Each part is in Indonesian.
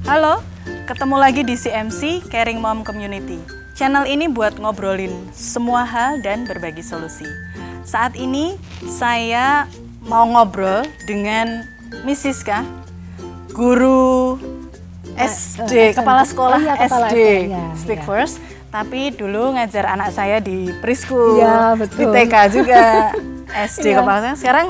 Halo, ketemu lagi di CMC Caring Mom Community. Channel ini buat ngobrolin semua hal dan berbagi solusi. Saat ini saya mau ngobrol dengan Miss Siska, guru SD, kepala sekolah SD, Speak First. Tapi dulu ngajar anak saya di preschool, di TK juga, SD kepala sekolah. Sekarang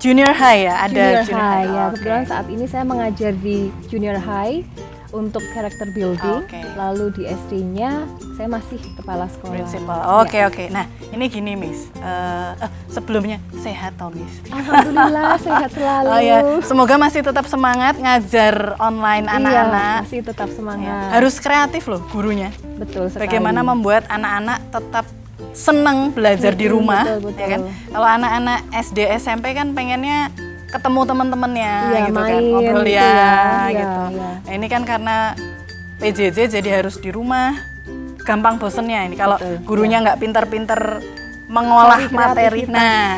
junior high ya, ada junior high. Ya, kebetulan saat ini saya mengajar di junior high untuk character building. Lalu di SD-nya saya masih kepala sekolah. Principal. Oke. Nah, ini gini Miss. Sebelumnya sehat toh Miss? Alhamdulillah sehat selalu. Semoga masih tetap semangat ngajar online anak-anak. Masih tetap semangat. Harus kreatif loh gurunya. Betul sekali. Bagaimana membuat anak-anak tetap seneng belajar di rumah, betul. Ya kan? Kalau anak-anak SD SMP kan pengennya ketemu teman-temannya, gitu main, kan, ngobrol gitu. Nah, ini kan karena PJJ jadi harus di rumah, gampang bosennya ini. Kalau gurunya nggak pinter-pinter mengolah materi, gitu. Benar.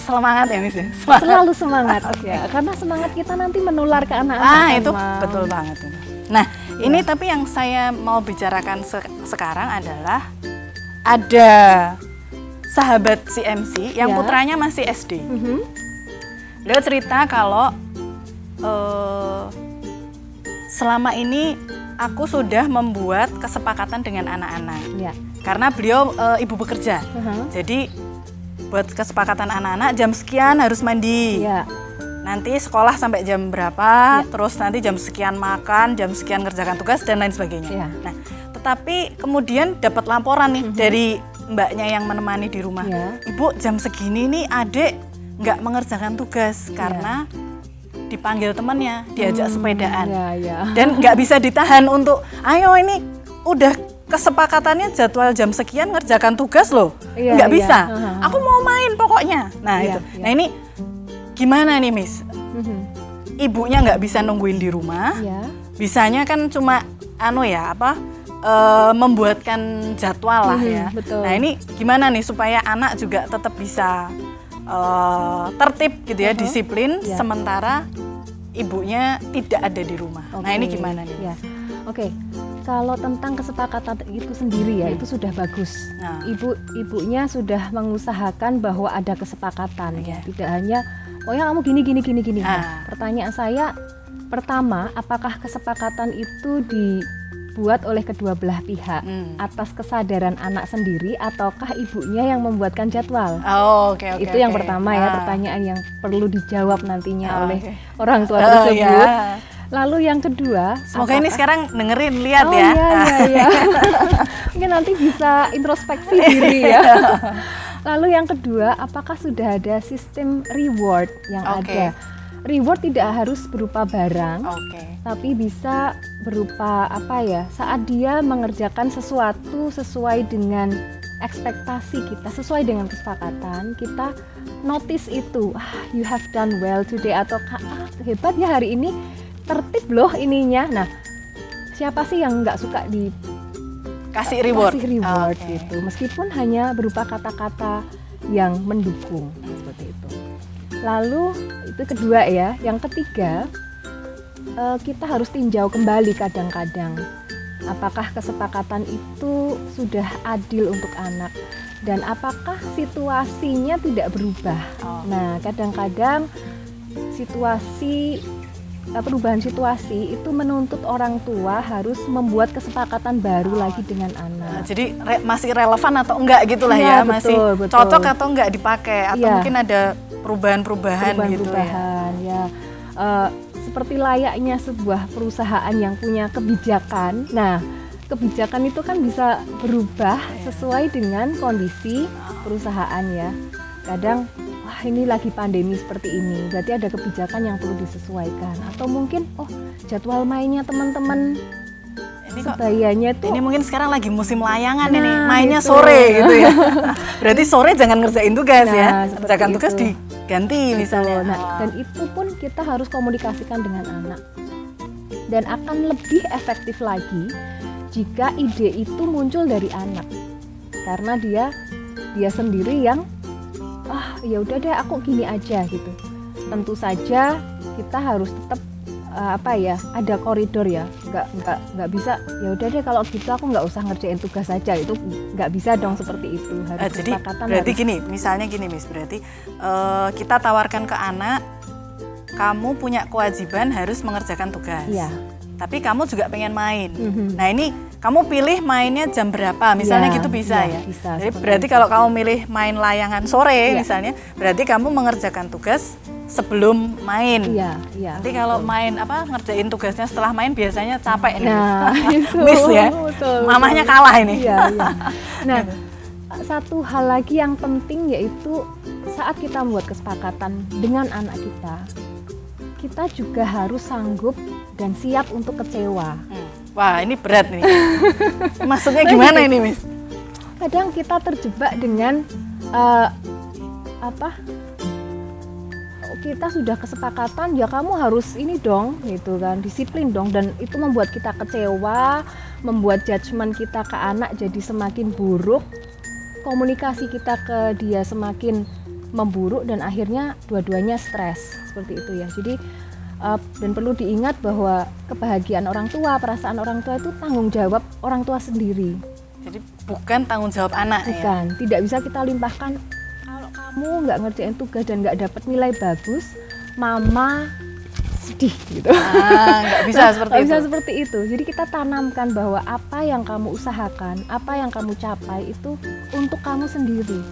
Semangat ya Miss. Selalu semangat, ya. Karena semangat kita nanti menular ke anak-anak. Itu betul banget. Nah, ini tapi yang saya mau bicarakan sekarang adalah ada sahabat CMC yang putranya masih SD. Beliau cerita kalau selama ini aku sudah membuat kesepakatan dengan anak-anak. Karena beliau ibu bekerja. Jadi buat kesepakatan anak-anak jam sekian harus mandi. Nanti sekolah sampai jam berapa, terus nanti jam sekian makan, jam sekian ngerjakan tugas, dan lain sebagainya. Nah, tetapi kemudian dapat laporan nih dari mbaknya yang menemani di rumah. Ibu, jam segini nih adik nggak mengerjakan tugas karena dipanggil temannya, diajak sepedaan. Dan nggak bisa ditahan untuk, ayo ini udah kesepakatannya jadwal jam sekian ngerjakan tugas loh. Nggak bisa, aku mau main pokoknya. Nah, itu. Nah, ini gimana nih Miss? Ibunya nggak bisa nungguin di rumah, bisanya kan cuma membuatkan jadwal lah ya. Nah ini gimana nih supaya anak juga tetap bisa tertib gitu ya, disiplin, sementara ibunya tidak ada di rumah. Nah ini gimana nih? Kalau tentang kesepakatan itu sendiri ya, itu sudah bagus. Ibunya sudah mengusahakan bahwa ada kesepakatan, tidak hanya kamu gini. Nah, pertanyaan saya pertama, apakah kesepakatan itu dibuat oleh kedua belah pihak atas kesadaran anak sendiri ataukah ibunya yang membuatkan jadwal? Itu yang pertama ya, pertanyaan yang perlu dijawab nantinya oleh orang tua tersebut. Lalu yang kedua, semoga ini sekarang dengerin, lihat ya. Mungkin nanti bisa introspeksi diri ya. Lalu yang kedua, apakah sudah ada sistem reward yang ada? Reward tidak harus berupa barang, tapi bisa berupa saat dia mengerjakan sesuatu sesuai dengan ekspektasi kita, sesuai dengan kesepakatan, kita notice itu, you have done well today, atau hebat ya hari ini, tertib loh ininya. Nah, siapa sih yang nggak suka kasih reward gitu, meskipun hanya berupa kata-kata yang mendukung seperti itu. Lalu itu kedua ya, yang ketiga kita harus tinjau kembali kadang-kadang apakah kesepakatan itu sudah adil untuk anak dan apakah situasinya tidak berubah. Nah, kadang-kadang perubahan situasi itu menuntut orang tua harus membuat kesepakatan baru lagi dengan anak. Jadi masih relevan atau enggak gitulah ya, masih cocok atau enggak dipakai atau mungkin ada perubahan-perubahan gitu ya. Seperti layaknya sebuah perusahaan yang punya kebijakan. Nah, kebijakan itu kan bisa berubah sesuai dengan kondisi perusahaan ya. Kadang ini lagi pandemi seperti ini, berarti ada kebijakan yang perlu disesuaikan. Atau mungkin, jadwal mainnya teman-teman sebayanya tuh. Ini mungkin sekarang lagi musim layangan ini, mainnya sore gitu ya. Berarti sore jangan ngerjain tugas ya, kerjakan tugas diganti misalnya. Dan itu pun kita harus komunikasikan dengan anak. Dan akan lebih efektif lagi jika ide itu muncul dari anak. Karena dia sendiri yang ya udah deh aku gini aja gitu. Tentu saja kita harus tetap ada koridor ya, nggak bisa ya udah deh kalau gitu aku nggak usah ngerjain tugas saja, itu nggak bisa dong seperti itu. Harus jadi berarti gini, misalnya gini Miss, berarti kita tawarkan ke anak, kamu punya kewajiban harus mengerjakan tugas. Iya. Tapi kamu juga pengen main. Nah ini kamu pilih mainnya jam berapa, misalnya gitu bisa ya. Bisa, jadi berarti kalau kamu milih main layangan sore misalnya, berarti kamu mengerjakan tugas sebelum main. Iya. Nanti kalau main ngerjain tugasnya setelah main biasanya capek nih. Nah, itu, Miss ya. betul, Mamanya kalah ini. Iya. Nah, satu hal lagi yang penting yaitu saat kita membuat kesepakatan dengan anak kita juga harus sanggup dan siap untuk kecewa. Wah, ini berat nih. Maksudnya gimana ini, Miss? Kadang kita terjebak dengan kita sudah kesepakatan ya kamu harus ini dong, gitu kan, disiplin dong, dan itu membuat kita kecewa, membuat judgement kita ke anak jadi semakin buruk, komunikasi kita ke dia semakin memburuk, dan akhirnya dua-duanya stres seperti itu ya. Jadi dan perlu diingat bahwa kebahagiaan orang tua, perasaan orang tua itu tanggung jawab orang tua sendiri. Jadi bukan tanggung jawab anak. Bukan, tidak bisa kita limpahkan. Kalau kamu nggak ngerjain tugas dan nggak dapat nilai bagus, mama sedih gitu. Nggak bisa seperti itu. Bisa seperti itu. Jadi kita tanamkan bahwa apa yang kamu usahakan, apa yang kamu capai itu untuk kamu sendiri.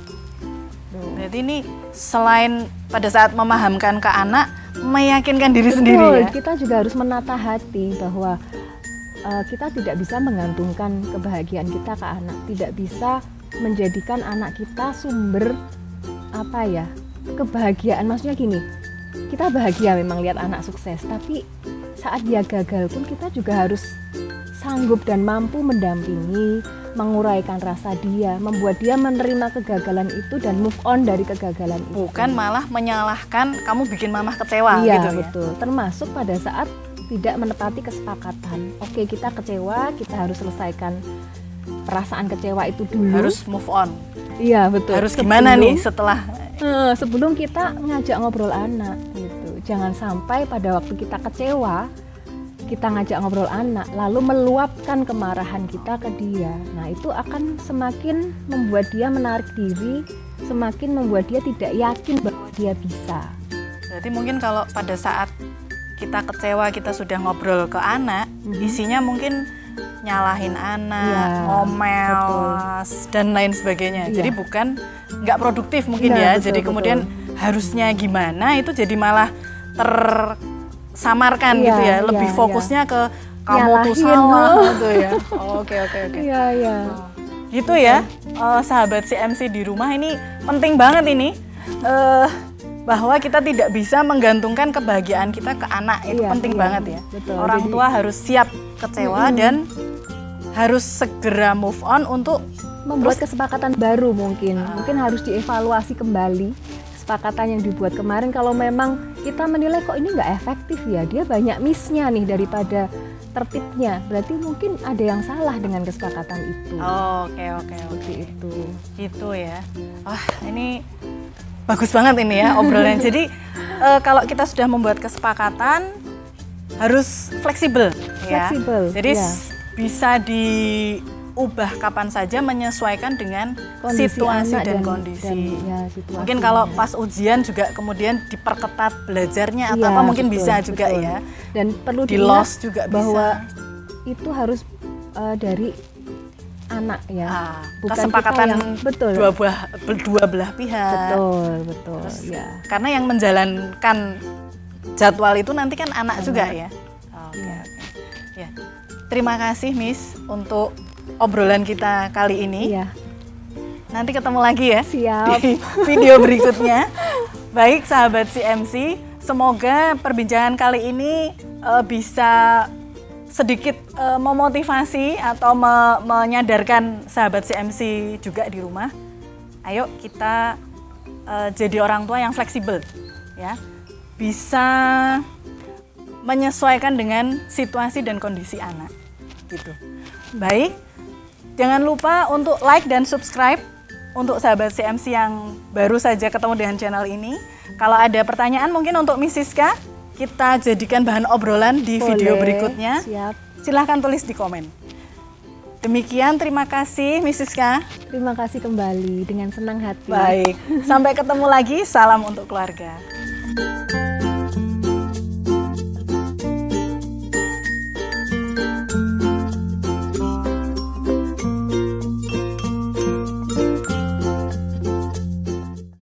Berarti ini selain pada saat memahamkan ke anak, meyakinkan diri sendiri ya. Kita juga harus menata hati bahwa kita tidak bisa menggantungkan kebahagiaan kita ke anak, tidak bisa menjadikan anak kita sumber kebahagiaan. Maksudnya gini, kita bahagia memang lihat anak sukses, tapi saat dia gagal pun kita juga harus sanggup dan mampu mendampingi, menguraikan rasa dia, membuat dia menerima kegagalan itu dan move on dari kegagalan itu. Bukan malah menyalahkan, kamu bikin mamah kecewa gitu ya. Betul. Termasuk pada saat tidak menepati kesepakatan. Oke, kita kecewa, kita harus selesaikan perasaan kecewa itu dulu. Harus move on. Iya, betul. Harus gimana nih setelah sebelum kita ngajak ngobrol anak gitu. Jangan sampai pada waktu kita kecewa, kita ngajak ngobrol anak, lalu meluapkan kemarahan kita ke dia. Nah, itu akan semakin membuat dia menarik diri, semakin membuat dia tidak yakin bahwa dia bisa. Berarti mungkin kalau pada saat kita kecewa, kita sudah ngobrol ke anak, isinya mungkin nyalahin anak, ngomel, dan lain sebagainya. Jadi bukan nggak produktif mungkin ya. Betul, jadi kemudian harusnya gimana, itu jadi malah samarkan gitu ya, lebih fokusnya ke kamu tuh salah gitu ya. Oke. Iya. Gitu ya, sahabat CMC di rumah, ini penting banget ini, bahwa kita tidak bisa menggantungkan kebahagiaan kita ke anak, itu penting banget ya. Betul. Orang tua harus siap kecewa dan harus segera move on untuk membuat kesepakatan baru mungkin harus dievaluasi kembali. Kesepakatan yang dibuat kemarin, kalau memang kita menilai kok ini nggak efektif ya, dia banyak miss-nya nih daripada tertibnya, berarti mungkin ada yang salah dengan kesepakatan itu. Oke. Seperti itu. Gitu ya. Wah, ini bagus banget ini ya obrolan. Jadi kalau kita sudah membuat kesepakatan harus fleksibel ya. Jadi bisa diubah kapan saja menyesuaikan dengan kondisi situasi dan kondisi. Situasi. Mungkin kalau pas ujian juga kemudian diperketat belajarnya atau apa mungkin bisa juga ya. Dan perlu di-loss juga bahwa bisa. Itu harus dari anak ya. Bukan kesepakatan yang dua belah pihak. Betul. Terus, ya. Karena yang menjalankan jadwal itu nanti kan anak juga ya. Oke. Ya. Terima kasih Miss untuk obrolan kita kali ini. Iya. Nanti ketemu lagi ya. Siap. Di video berikutnya. Baik sahabat CMC, semoga perbincangan kali ini bisa sedikit memotivasi atau menyadarkan sahabat CMC juga di rumah. Ayo kita jadi orang tua yang fleksibel ya. Bisa menyesuaikan dengan situasi dan kondisi anak gitu. Baik, jangan lupa untuk like dan subscribe untuk sahabat CMC yang baru saja ketemu dengan channel ini. Kalau ada pertanyaan mungkin untuk Miss Siska, kita jadikan bahan obrolan di video berikutnya. Siap. Silahkan tulis di komen. Demikian, terima kasih Miss Siska. Terima kasih kembali dengan senang hati. Baik, sampai ketemu lagi. Salam untuk keluarga.